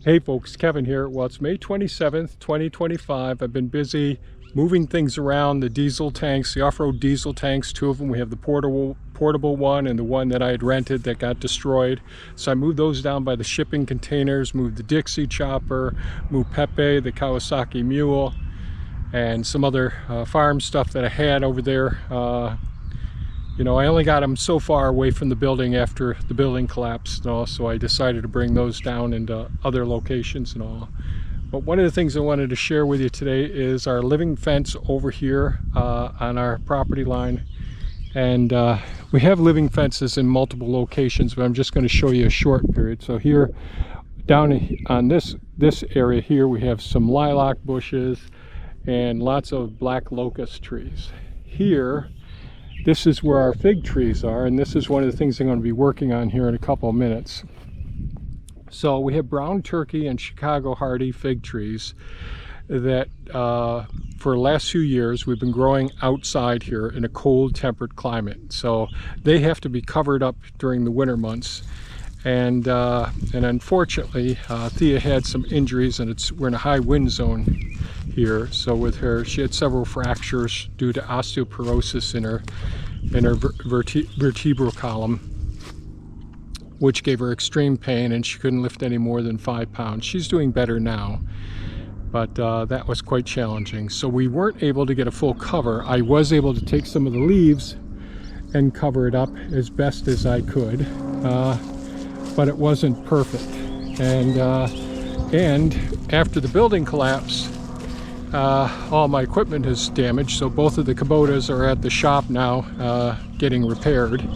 Hey folks, Kevin here. Well, it's May 27th, 2025. I've been busy moving things around, the diesel tanks, the off-road diesel tanks, two of them. We have the portable one and the one that I had rented that got destroyed. So I moved those down by the shipping containers, moved the Dixie chopper, moved Pepe, the Kawasaki mule, and some other farm stuff that I had over there. You know, I only got them so far away from the building after the building collapsed and all, so I decided to bring those down into other locations and all. But one of the things I wanted to share with you today is our living fence over here on our property line. And we have living fences in multiple locations, but I'm just going to show you a short period. So here, down on this area here, we have some lilac bushes and lots of black locust trees. Here, this is where our fig trees are, and this is one of the things I'm going to be working on here in a couple of minutes. So we have brown turkey and Chicago hardy fig trees that for the last few years we've been growing outside here in a cold temperate climate. So they have to be covered up during the winter months. And unfortunately, Thea had some injuries, and we're in a high wind zone here. So with her, she had several fractures due to osteoporosis in her vertebral column, which gave her extreme pain, and she couldn't lift any more than 5 pounds. She's doing better now, but that was quite challenging. So we weren't able to get a full cover. I was able to take some of the leaves and cover it up as best as I could. But it wasn't perfect, and after the building collapse, all my equipment is damaged. So both of the Kubotas are at the shop now getting repaired,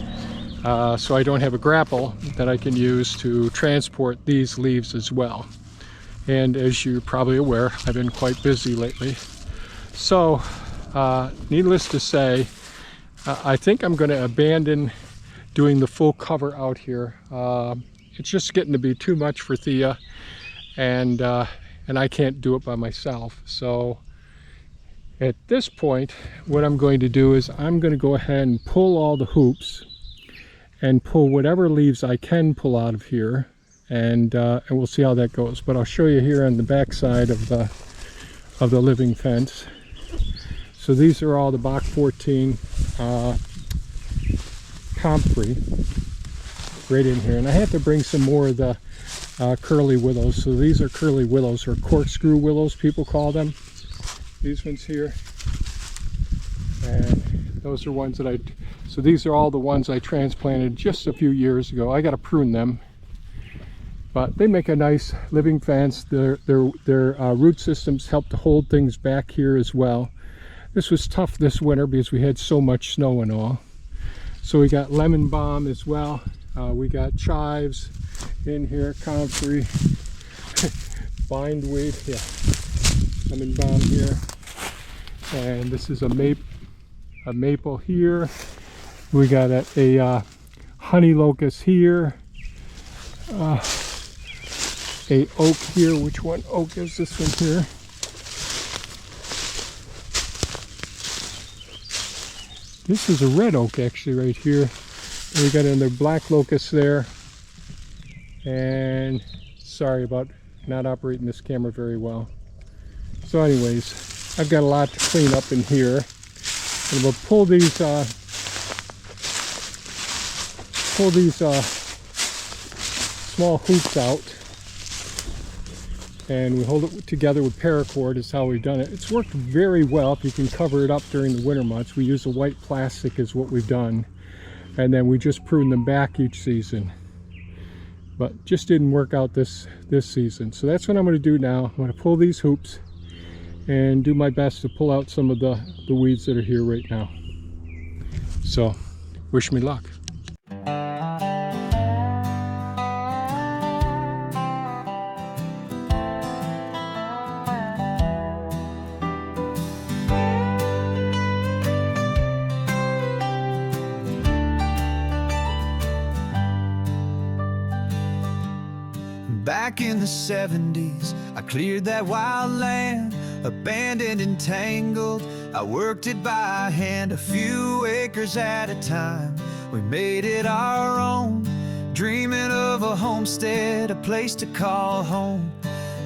so I don't have a grapple that I can use to transport these leaves as well. And as you're probably aware, I've been quite busy lately. So needless to say, I think I'm going to abandon doing the full cover out here. It's just getting to be too much for Thea, and I can't do it by myself. So at this point, what I'm going to do is I'm going to go ahead and pull all the hoops and pull whatever leaves I can pull out of here, and we'll see how that goes. But I'll show you here on the back side of the living fence. So these are all the Bach 14 comfrey right in here, and I have to bring some more of the curly willows. So these are curly willows, or corkscrew willows people call them, these ones here. And those are ones that so these are all the ones I transplanted just a few years ago. I got to prune them, but they make a nice living fence. Their root systems help to hold things back here as well. This was tough this winter because we had so much snow and all. So we got lemon balm as well. We got chives in here, comfrey, bindweed, yeah, lemon balm here. And this is a maple here. We got a honey locust here. A oak here. Which one oak is this one here? This is a red oak actually right here. We got another black locust there. And sorry about not operating this camera very well. So anyways, I've got a lot to clean up in here. And we'll pull these small hoops out. And we hold it together with paracord is how we've done it. It's worked very well if you can cover it up during the winter months. We use a white plastic is what we've done. And then we just prune them back each season. But just didn't work out this season. So that's what I'm going to do now. I'm going to pull these hoops and do my best to pull out some of the weeds that are here right now. So wish me luck. Back in the 70s, I cleared that wild land, abandoned and tangled. I worked it by hand, a few acres at a time. We made it our own, dreaming of a homestead, a place to call home.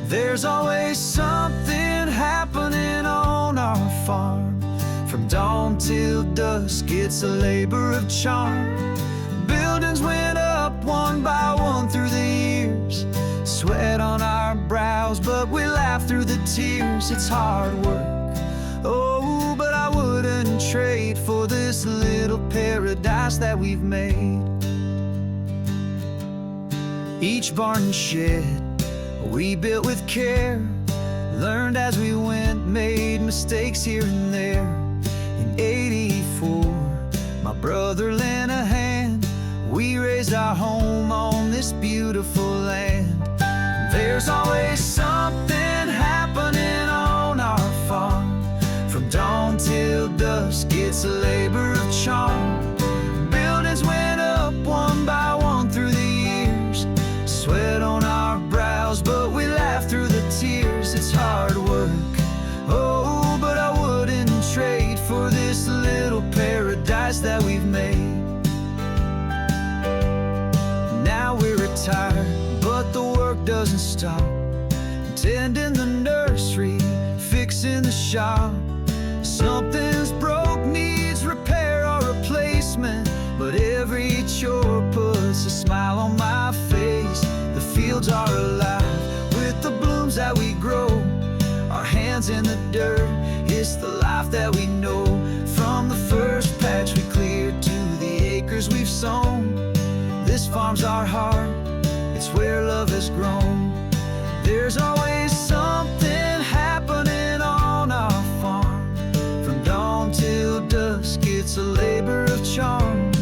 There's always something happening on our farm. From dawn till dusk, it's a labor of charm. Buildings went up one by one through the years. Sweat on our brows, but we laugh through the tears. It's hard work, oh, but I wouldn't trade for this little paradise that we've made. Each barn and shed we built with care, learned as we went, made mistakes here and there. In '84, my brother lent a hand. We raised our home on this beautiful land. There's always something happening on our farm. From dawn till dusk, it's a labor of charm. Buildings went up one by one through the years. Sweat on our brows, but we laugh through the tears. It's hard work, oh, but I wouldn't trade for this little paradise that we've made. Now we're retired, but the work doesn't stop. Tending the nursery, fixing the shop. Something's broke, needs repair or replacement, but every chore puts a smile on my face. The fields are alive with the blooms that we grow. Our hands in the dirt, it's the life that we know. From the first patch we cleared to the acres we've sown, this farm's our heart, it's where love has grown. There's always something happening on our farm. From dawn till dusk, it's a labor of charm.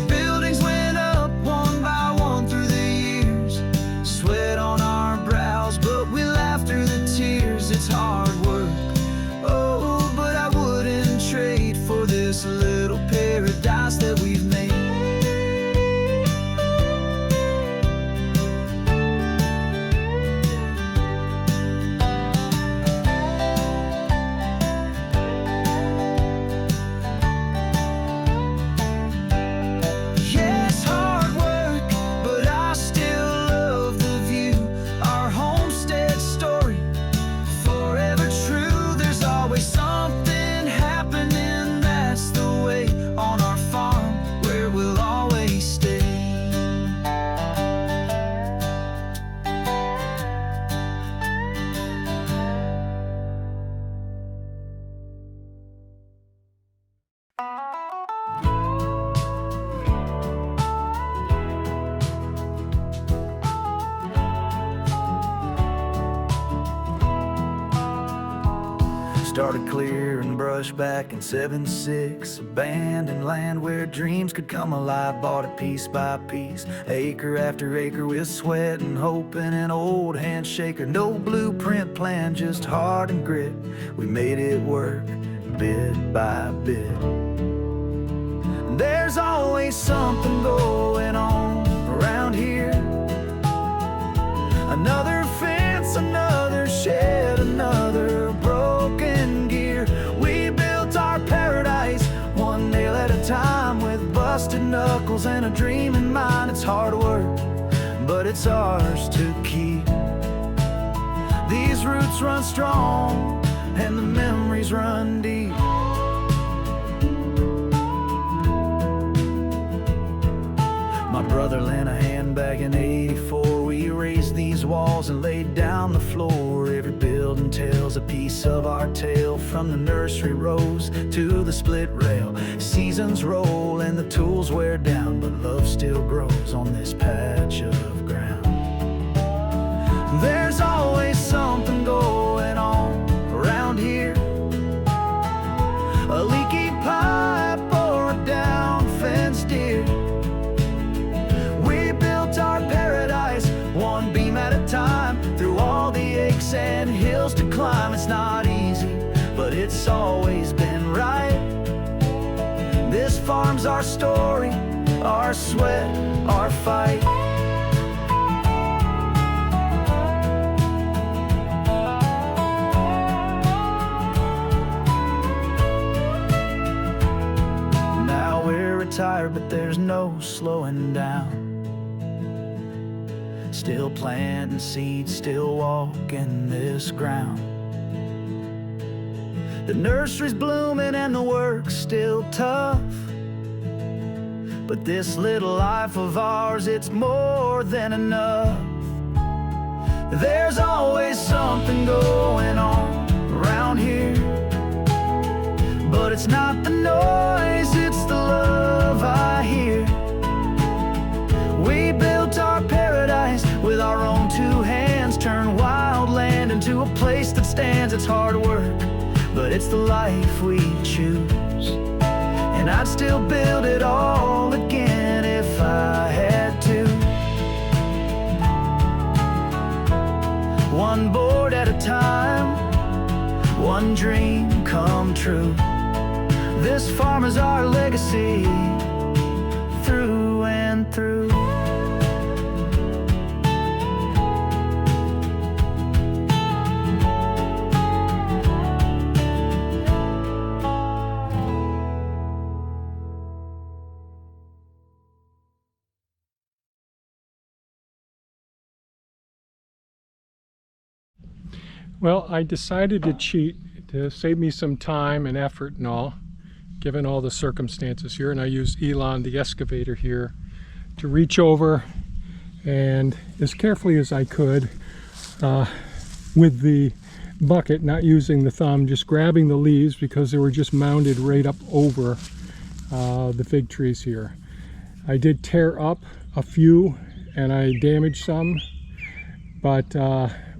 Buildings went up one by one through the years. Sweat on our brows, but we laugh through the tears. It's hard work, oh, but I wouldn't trade for this little paradise that we've made. Started clearing brush back in '76. Abandoned land where dreams could come alive. Bought it piece by piece, acre after acre, with sweat and hope and an old handshaker. No blueprint plan, just heart and grit. We made it work bit by bit. There's always something going on around here. Another fence, another shed, another broken gear. We built our paradise one nail at a time, with busted knuckles and a dream in mind. It's hard work, but it's ours to keep. These roots run strong and the memories run deep. My brother lent a hand back in '84. We raised these walls and laid down the floor. Every building tells a piece of our tale, from the nursery rows to the split rail. Seasons roll and the tools wear down, but love still grows on this patch of ground. There's always something going on around here. A leaky pipe or a down fence deer. We built our paradise one beam at a time, through all the aches and hills to climb. It's not easy, but it's always been right. This farm's our story, our sweat, our fight. Now we're retired, but there's no slowing down. Still planting seeds, still walking this ground. The nursery's blooming and the work's still tough, but this little life of ours, it's more than enough. There's always something going on around here, but it's not the noise, it's the love I hear. We built our paradise with our own two hands, turned wild land into a place that stands. It's hard work, but it's the life we choose, and I'd still build it all again if I had to. One board at a time, one dream come true. This farm is our legacy, through and through. Well, I decided to cheat to save me some time and effort and all, given all the circumstances here, and I used Elon, the excavator here, to reach over and as carefully as I could with the bucket, not using the thumb, just grabbing the leaves because they were just mounded right up over the fig trees here. I did tear up a few and I damaged some, but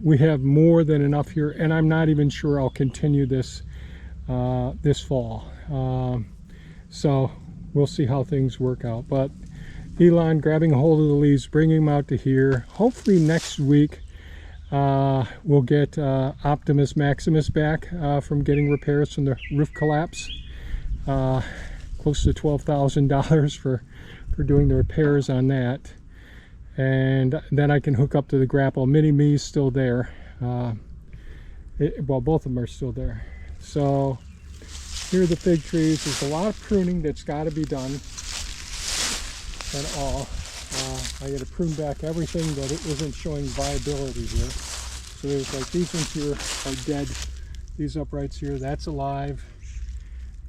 we have more than enough here, and I'm not even sure I'll continue this this fall. So we'll see how things work out. But Elon grabbing a hold of the leaves, bringing them out to here. Hopefully next week we'll get Optimus Maximus back from getting repairs from the roof collapse. Close to $12,000 for doing the repairs on that. And then I can hook up to the grapple. Mini Me's still there. Well, both of them are still there. So here are the fig trees. There's a lot of pruning that's got to be done and all. I got to prune back everything that it isn't showing viability here. So there's like these ones here are dead. These uprights here, that's alive.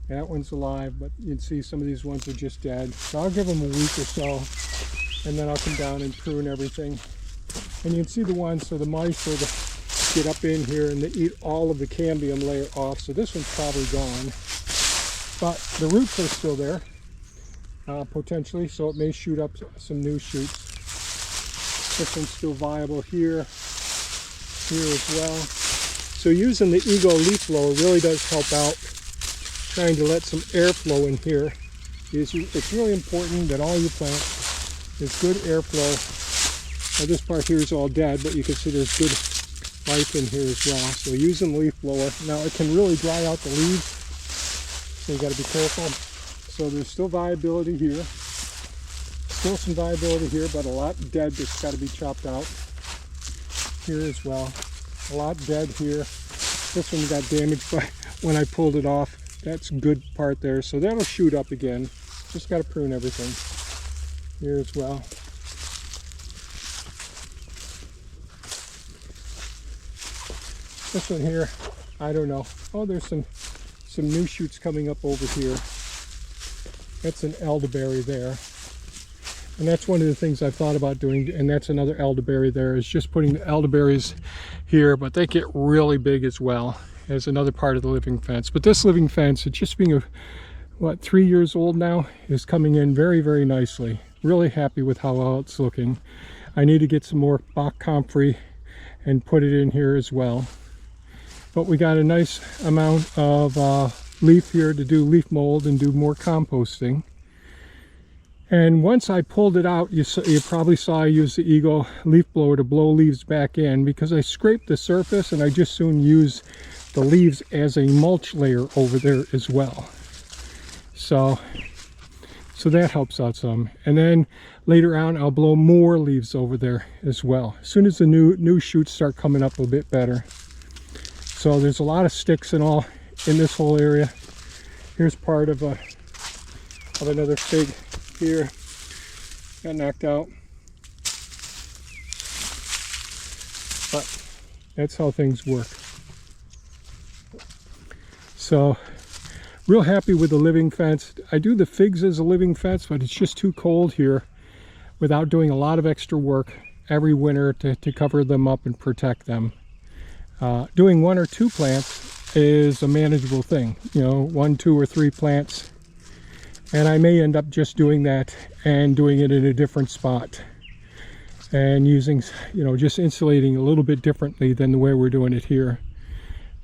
That one's alive, but you can see some of these ones are just dead. So I'll give them a week or so, and then I'll come down and prune everything. And you can see the ones, so the mice sort of get up in here and they eat all of the cambium layer off. So this one's probably gone, but the roots are still there, potentially, so it may shoot up some new shoots. This one's still viable here as well. So using the Ego leaf blower really does help out, trying to let some airflow in here. It's really important that all your plants, there's good airflow. Now this part here is all dead, but you can see there's good life in here as well. So using the leaf blower. Now it can really dry out the leaves, so you got to be careful. So there's still viability here. Still some viability here, but a lot dead that's got to be chopped out. Here as well. A lot dead here. This one got damaged by when I pulled it off. That's good part there. So that'll shoot up again. Just got to prune everything. Here as well. This one here, I don't know. Oh, there's some new shoots coming up over here. That's an elderberry there. And that's one of the things I've thought about doing, and that's another elderberry there, is just putting the elderberries here, but they get really big as well as another part of the living fence. But this living fence, it's just being, 3 years old now, is coming in very, very nicely. Really happy with how it's looking. I need to get some more Bach comfrey and put it in here as well. But we got a nice amount of leaf here to do leaf mold and do more composting. And once I pulled it out, you probably saw I used the Ego leaf blower to blow leaves back in, because I scraped the surface and I just soon use the leaves as a mulch layer over there as well. So that helps out some. And then later on I'll blow more leaves over there as well, as soon as the new shoots start coming up a bit better. So there's a lot of sticks and all in this whole area. Here's part of another fig here, got knocked out. but that's how things work. So real happy with the living fence. I do the figs as a living fence, but it's just too cold here without doing a lot of extra work every winter to cover them up and protect them. Doing 1 or 2 plants is a manageable thing, you know, 1, 2, or 3 plants. And I may end up just doing that and doing it in a different spot and using, you know, just insulating a little bit differently than the way we're doing it here.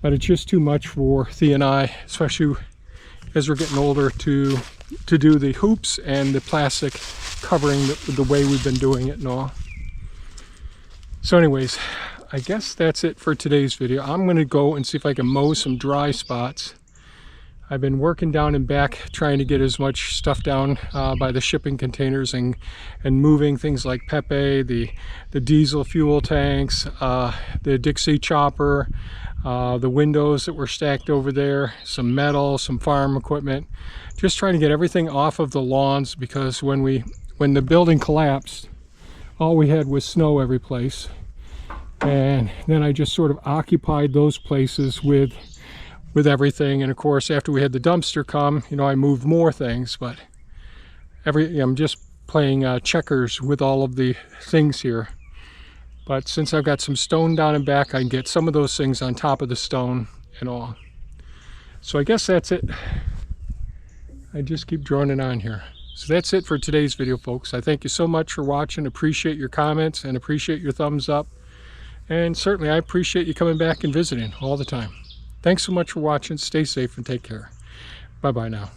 But it's just too much for Thea and I, especially as we're getting older, to do the hoops and the plastic covering the way we've been doing it and all. So anyways, I guess that's it for today's video. I'm going to go and see if I can mow some dry spots. I've been working down and back trying to get as much stuff down by the shipping containers and moving things like Pepe, the diesel fuel tanks, the Dixie chopper, the windows that were stacked over there, some metal, some farm equipment. Just trying to get everything off of the lawns, because when the building collapsed, all we had was snow every place. And then I just sort of occupied those places with everything. And of course, after we had the dumpster come, you know, I moved more things, but I'm just playing checkers with all of the things here. But since I've got some stone down and back, I can get some of those things on top of the stone and all. So I guess that's it. I just keep droning on here. So that's it for today's video, folks. I thank you so much for watching. Appreciate your comments and appreciate your thumbs up. And certainly I appreciate you coming back and visiting all the time. Thanks so much for watching. Stay safe and take care. Bye-bye now.